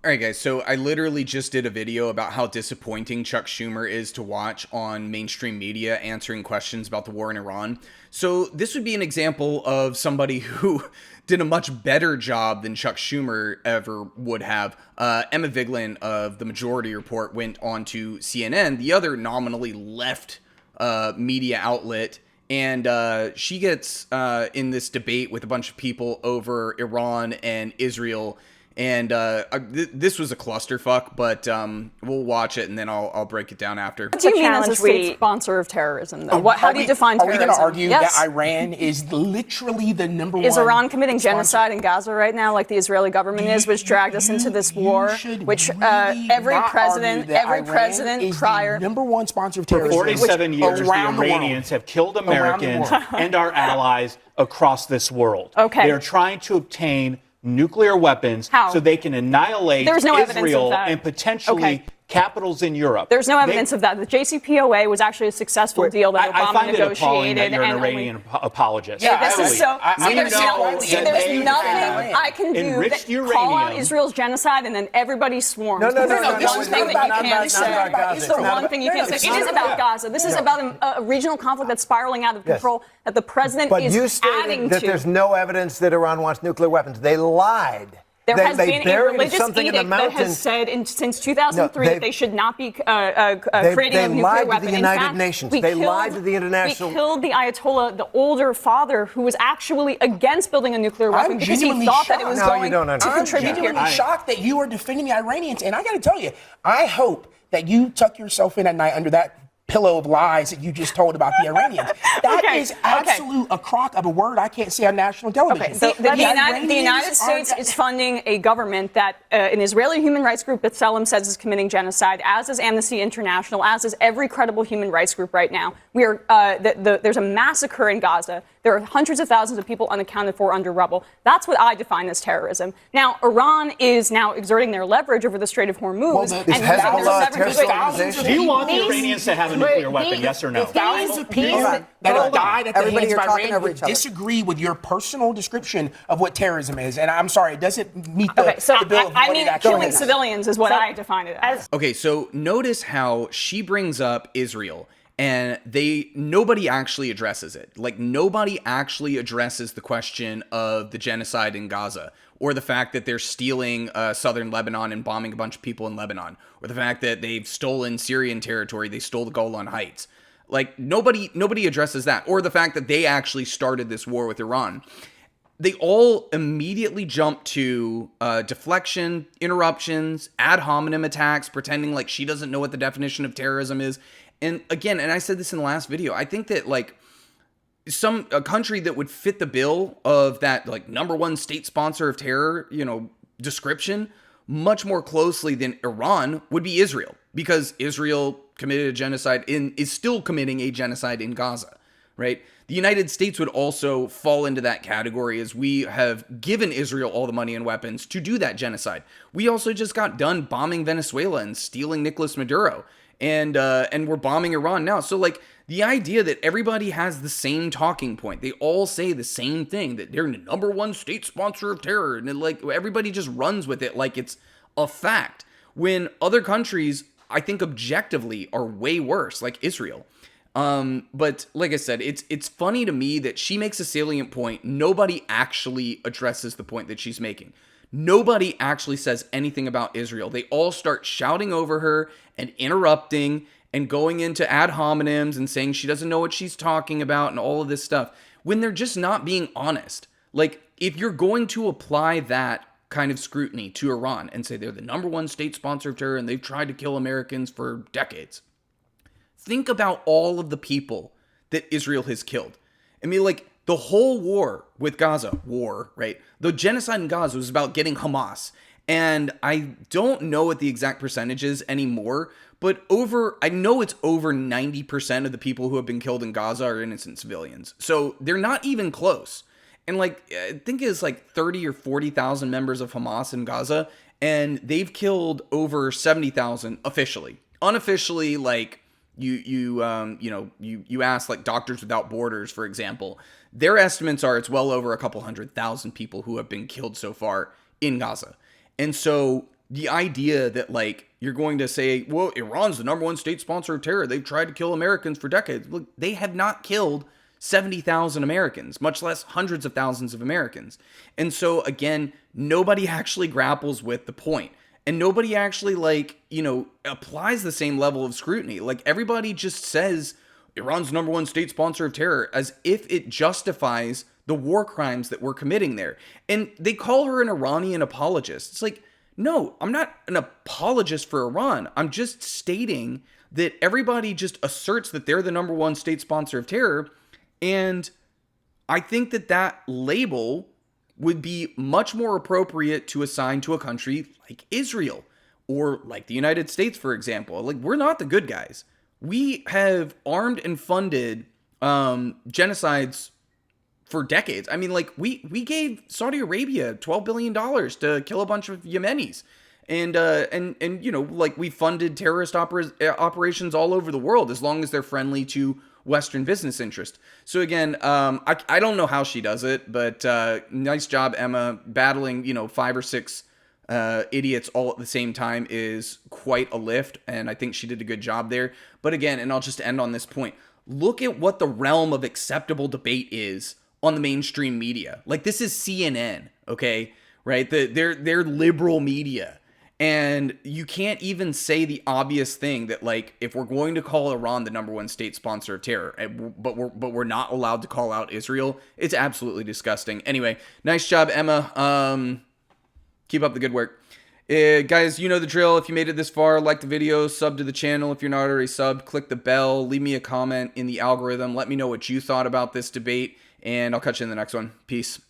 All right, guys, so I literally just did a video about how disappointing Chuck Schumer is to watch on mainstream media answering questions about the war in Iran. So this would be an example of somebody who did a much better job than Chuck Schumer ever would have. Emma Vigeland of The Majority Report went on to CNN, the other nominally left media outlet, and she gets in this debate with a bunch of people over Iran and Israel. And this was a clusterfuck, but we'll watch it and then I'll break it down after. What do you mean as a state sponsor of terrorism, though? How do you define terrorism? Are we going to argue that Iran is literally the number one? Is Iran committing genocide in Gaza right now, like the Israeli government is, which dragged us into this war? Which every president prior number one sponsor of terrorism. For 47 years, the Iranians have killed Americans and our allies across this world. Okay. They are trying to obtain nuclear weapons so they can annihilate Israel and potentially capitals in Europe. There's no evidence of that. The JCPOA was actually a successful deal that Obama I find negotiated. It appalling that you're an Iranian apologist. Yeah, this is so. There's nothing I can do that call out Israel's genocide and then everybody swarms. No. It's the one thing that you can't say. It's the one thing you can't say. It is about Gaza. This is about a regional conflict that's spiraling out of control that the president is adding to. But there's no evidence that Iran wants nuclear weapons. They lied. There has been a religious edict that has said since 2003 that they should not be creating a nuclear weapon. They lied to the United Nations. They lied to the international. We killed the Ayatollah, the older father, who was actually against building a nuclear weapon because he thought that it was going to contribute here. I'm genuinely shocked that you are defending the Iranians. And I got to tell you, I hope that you tuck yourself in at night under that pillow of lies that you just told about the Iranians. That is a crock of a word I can't say on national television. So the United States is funding a government that an Israeli human rights group that Selim says is committing genocide, as is Amnesty International, as is every credible human rights group right now. We are there's a massacre in Gaza. There are hundreds of thousands of people unaccounted for under rubble. That's what I define as terrorism. Now, Iran is now exerting their leverage over the Strait of Hormuz. Do you want the Iranians to have a nuclear weapon, yes or no? Thousands of people that have died at the hands of Iran would disagree with your personal description of what terrorism is. And I'm sorry, it doesn't meet the bill of what it actually killing civilians is what I define it as. Okay, so notice how she brings up Israel. And nobody actually addresses it. Like, nobody actually addresses the question of the genocide in Gaza, or the fact that they're stealing southern Lebanon and bombing a bunch of people in Lebanon, or the fact that they've stolen Syrian territory. They stole the Golan Heights. Like, nobody addresses that, or the fact that they actually started this war with Iran. They all immediately jump to deflection, interruptions, ad hominem attacks, pretending like she doesn't know what the definition of terrorism is. And again, and I said this in the last video, I think that like a country that would fit the bill of that like number one state sponsor of terror, description much more closely than Iran would be Israel, because Israel committed a genocide is still committing a genocide in Gaza, right? The United States would also fall into that category, as we have given Israel all the money and weapons to do that genocide. We also just got done bombing Venezuela and stealing Nicolas Maduro. And we're bombing Iran now. So like the idea that everybody has the same talking point, they all say the same thing, that they're the number one state sponsor of terror, and like everybody just runs with it like it's a fact, when other countries, I think objectively, are way worse, like Israel. But like I said, it's funny to me that she makes a salient point. Nobody actually addresses the point that she's making. Nobody actually says anything about Israel. They all start shouting over her and interrupting and going into ad hominems and saying she doesn't know what she's talking about and all of this stuff, when they're just not being honest. Like, if you're going to apply that kind of scrutiny to Iran and say they're the number one state sponsor of terror and they've tried to kill Americans for decades, think about all of the people that Israel has killed. I mean, like, the whole war with Gaza, right? The genocide in Gaza was about getting Hamas. And I don't know what the exact percentage is anymore, but I know it's over 90% of the people who have been killed in Gaza are innocent civilians. So they're not even close. And like, I think it's like 30 or 40,000 members of Hamas in Gaza, and they've killed over 70,000 officially. Unofficially, like, you ask like Doctors Without Borders, for example, their estimates are it's well over a couple 100,000 people who have been killed so far in Gaza. And so the idea that like you're going to say, well, Iran's the number one state sponsor of terror. They've tried to kill Americans for decades. Look, they have not killed 70,000 Americans, much less hundreds of thousands of Americans. And so again, nobody actually grapples with the point. And nobody actually like, applies the same level of scrutiny. Like everybody just says Iran's number one state sponsor of terror as if it justifies the war crimes that we're committing there. And they call her an Iranian apologist. It's like, no, I'm not an apologist for Iran. I'm just stating that everybody just asserts that they're the number one state sponsor of terror. And I think that that label would be much more appropriate to assign to a country like Israel or like the United States, for example. Like, we're not the good guys. We have armed and funded genocides for decades. I mean, like, we gave Saudi Arabia $12 billion to kill a bunch of Yemenis. And like, we funded terrorist operations all over the world as long as they're friendly to Western business interest. So again, I don't know how she does it, but nice job, Emma. Battling, 5 or 6 idiots all at the same time is quite a lift, and I think she did a good job there. But again, and I'll just end on this point, look at what the realm of acceptable debate is on the mainstream media. Like, this is CNN, okay? Right? They're liberal media. And you can't even say the obvious thing that, like, if we're going to call Iran the number one state sponsor of terror, but we're not allowed to call out Israel, it's absolutely disgusting. Anyway, nice job, Emma. Keep up the good work. Guys, you know the drill. If you made it this far, like the video, sub to the channel. If you're not already subbed, click the bell, leave me a comment in the algorithm. Let me know what you thought about this debate, and I'll catch you in the next one. Peace.